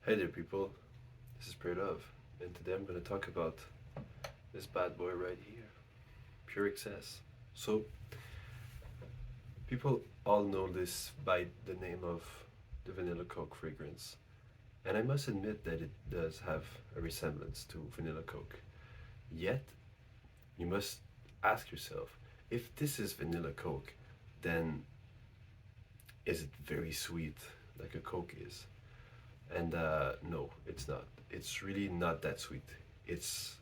Hey there, people. This is Pure Love, and today I'm going to talk about this bad boy right here, Pure Excess. So, people all know this by the name of the Vanilla Coke fragrance, and I must admit that it does have a resemblance to Vanilla Coke. Yet, you must ask yourself, if this is Vanilla Coke, then is it very sweet like a Coke is? And no, it's not. It's really not that sweet. It's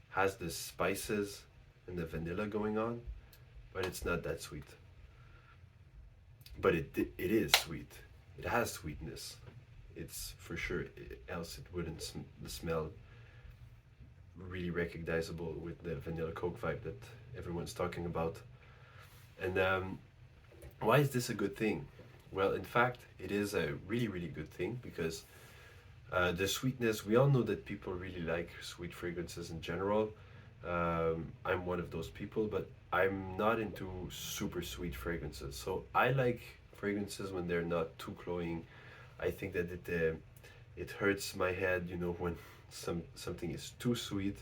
has the spices and the vanilla going on, but it's not that sweet. But it is sweet. It has sweetness. It's for sure. Else it wouldn't smell really recognizable with the vanilla Coke vibe that everyone's talking about. And why is this a good thing? Well, in fact, it is a really good thing because the sweetness. We all know that people really like sweet fragrances in general. I'm one of those people, but I'm not into super sweet fragrances. So I like fragrances when they're not too cloying. I think that it hurts my head, when something is too sweet,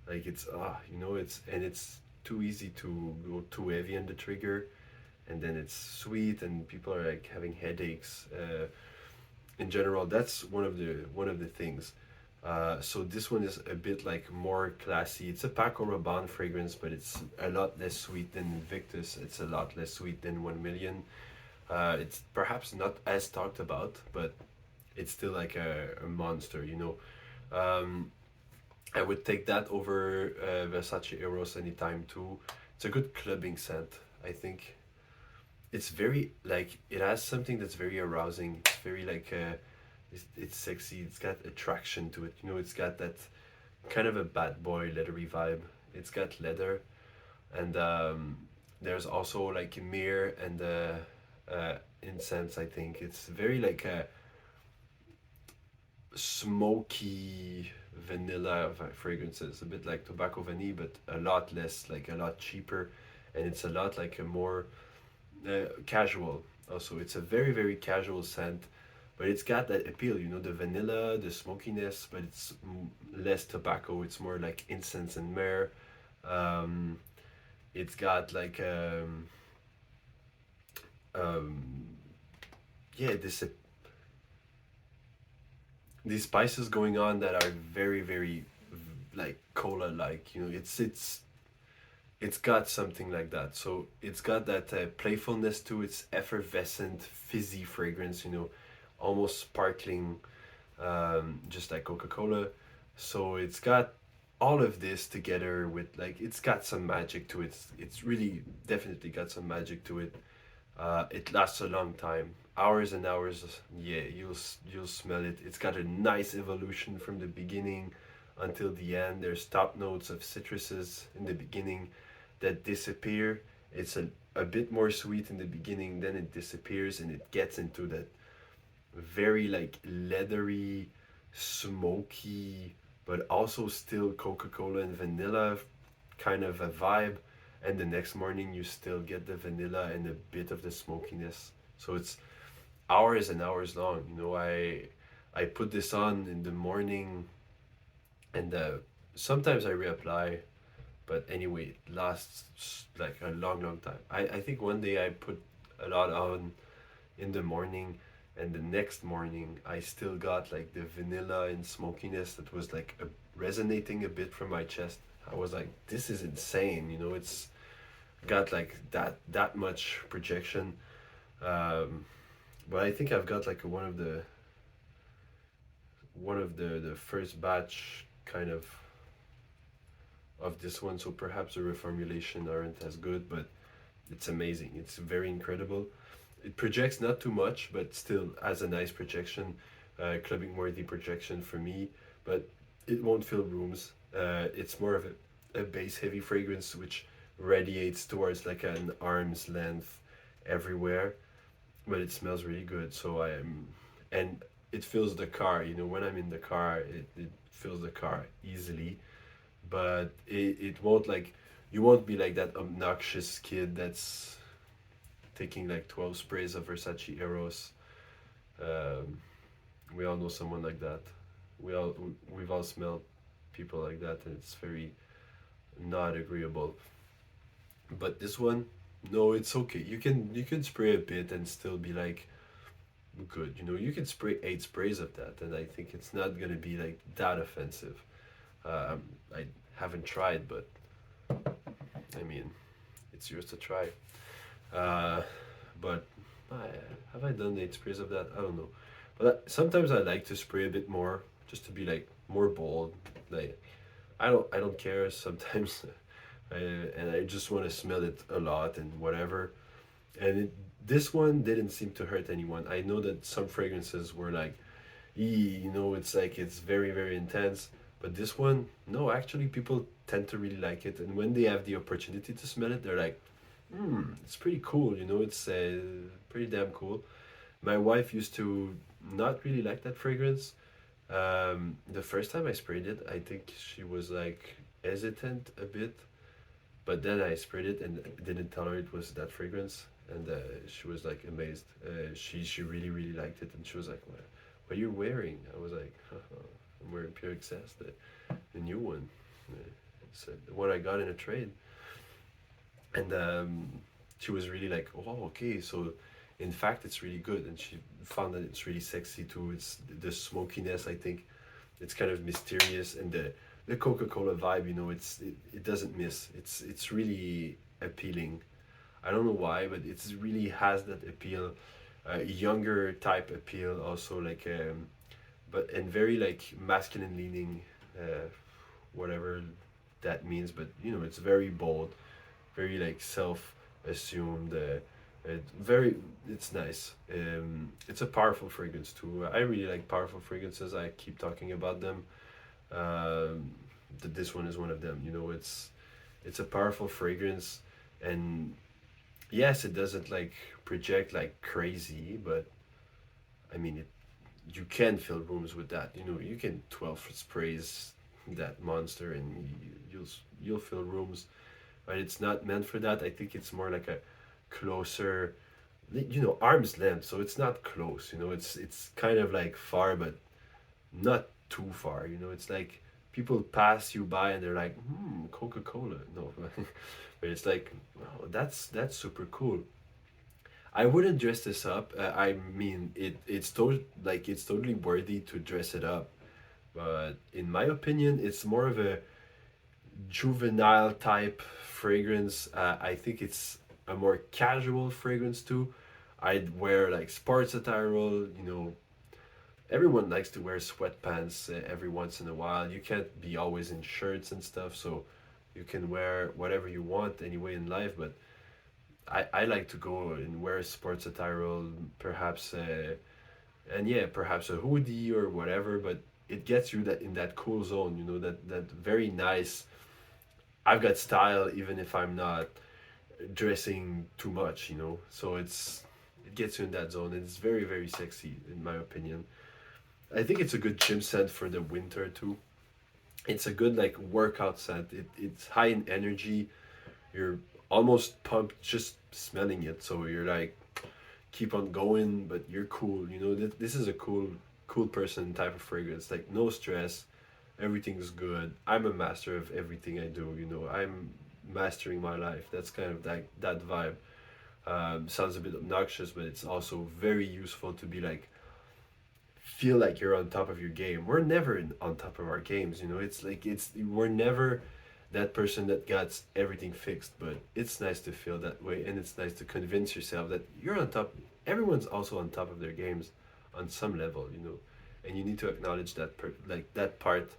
like it's too easy to go too heavy on the trigger, and then it's sweet, and people are like having headaches. In general, that's one of the things. So this one is a bit like more classy. It's a Paco Rabanne fragrance, but it's a lot less sweet than Invictus. It's a lot less sweet than 1 Million. It's perhaps not as talked about, but it's still like a monster. Um, I would take that over Versace Eros anytime too. It's a good clubbing scent, I think. It's very like it has something that's very arousing. It's very like it's sexy. It's got attraction to it. It's got that kind of a bad boy leathery vibe. It's got leather, and there's also like a mirror and incense. I think it's very like a smoky vanilla fragrances, a bit like tobacco vanille, but a lot less, like a lot cheaper, and it's a lot like a more casual. Also, it's a very casual scent, but it's got that appeal. The vanilla, the smokiness, but it's less tobacco. It's more like incense and myrrh. Um, it's got like um, yeah, these spices going on that are very like cola like. It's got something like that. So it's got that playfulness to its effervescent, fizzy fragrance, almost sparkling, just like Coca Cola. So it's got all of this together with like it's got some magic to it. It's really definitely got some magic to it. It lasts a long time, hours and hours. Yeah, you'll smell it. It's got a nice evolution from the beginning until the end. There's top notes of citruses in the beginning that disappear. It's a bit more sweet in the beginning, then it disappears and it gets into that very like leathery, smoky, but also still Coca Cola and vanilla kind of a vibe. And the next morning, you still get the vanilla and a bit of the smokiness. So it's hours and hours long. I put this on in the morning, and sometimes I reapply, but anyway, it lasts like a long time. I think one day I put a lot on in the morning, and the next morning I still got like the vanilla and smokiness that was like resonating a bit from my chest. I was like, this is insane. It's got like that much projection. Um, but I think I've got like one of the first batch kind of this one, so perhaps the reformulation aren't as good, but it's amazing. It's very incredible. It projects not too much, but still has a nice projection, clubbing worthy projection for me. But it won't fill rooms. It's more of a base heavy fragrance which radiates towards like an arm's length everywhere, but it smells really good. So and it fills the car. When I'm in the car, it fills the car easily, but it won't like you won't be like that obnoxious kid that's taking like 12 sprays of Versace Eros um, We all know someone like that. We've all smelled people like that, and it's very not agreeable. But this one, no, it's okay. You can spray a bit and still be like good. You can spray 8 sprays of that, and I think it's not gonna be like that offensive. I haven't tried, but I mean, it's yours to try. Uh, but I, have I done 8 sprays of that? I don't know. But sometimes I like to spray a bit more, just to be like more bold. Like I don't care sometimes, and I just want to smell it a lot and whatever. And this one didn't seem to hurt anyone. I know that some fragrances were like, it's like it's very very intense. But this one, no, actually, people tend to really like it, and when they have the opportunity to smell it, they're like, it's pretty cool. It's pretty damn cool. My wife used to not really like that fragrance. The first time I sprayed it, I think she was like hesitant a bit, but then I sprayed it and didn't tell her it was that fragrance, and she was like amazed. She really really liked it, and she was like, "What are you wearing?" I was like, "I'm wearing Pure Excess, the new one. It's the one I got in a trade." And she was really like, "Oh, okay, so in fact it's really good." And she found that it's really sexy too. It's the smokiness, I think. It's kind of mysterious, and the Coca-Cola vibe, it doesn't miss. It's really appealing. I don't know why, but it's really has that appeal. Younger type appeal also, like but and very like masculine leaning, whatever that means. But it's very bold, very like self assumed. Very, it's nice. It's a powerful fragrance too. I really like powerful fragrances. I keep talking about them. This one is one of them. It's a powerful fragrance, and yes, it doesn't like project like crazy, but I mean you can fill rooms with that. You can 12 sprays that monster, and you'll fill rooms. But it's not meant for that. I think it's more like a closer, arm's length. So it's not close. It's kind of like far, but not too far. It's like people pass you by and they're like, Coca Cola. No, but it's like, oh, that's super cool. I wouldn't dress this up. I mean, it's totally worthy to dress it up. But in my opinion, it's more of a juvenile type fragrance. I think it's a more casual fragrance too. I'd wear like sports attire. Everyone likes to wear sweatpants every once in a while. You can't be always in shirts and stuff, so you can wear whatever you want anyway in life. But I like to go and wear sports attire, perhaps, and yeah, perhaps a hoodie or whatever. But it gets you that in that cool zone. That very nice. I've got style even if I'm not dressing too much. So it gets you in that zone, and it's very very sexy in my opinion. I think it's a good gym scent for the winter too. It's a good like workout scent. It's high in energy. You're almost pumped just smelling it. So you're like keep on going, but you're cool. This is a cool person type of fragrance. Like no stress, everything's good. I'm a master of everything I do. I'm mastering my life. That's kind of that vibe. Sounds a bit obnoxious, but it's also very useful to be like feel like you're on top of your game. We're never on top of our games. It's like we're never that person that got everything fixed. But it's nice to feel that way, and it's nice to convince yourself that you're on top. Everyone's also on top of their games, on some level. And you need to acknowledge like that part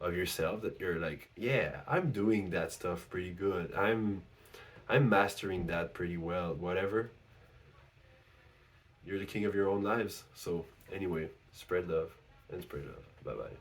of yourself that you're like, yeah, I'm doing that stuff pretty good. I'm mastering that pretty well. Whatever. You're the king of your own lives. So anyway, spread love and spread love. Bye bye.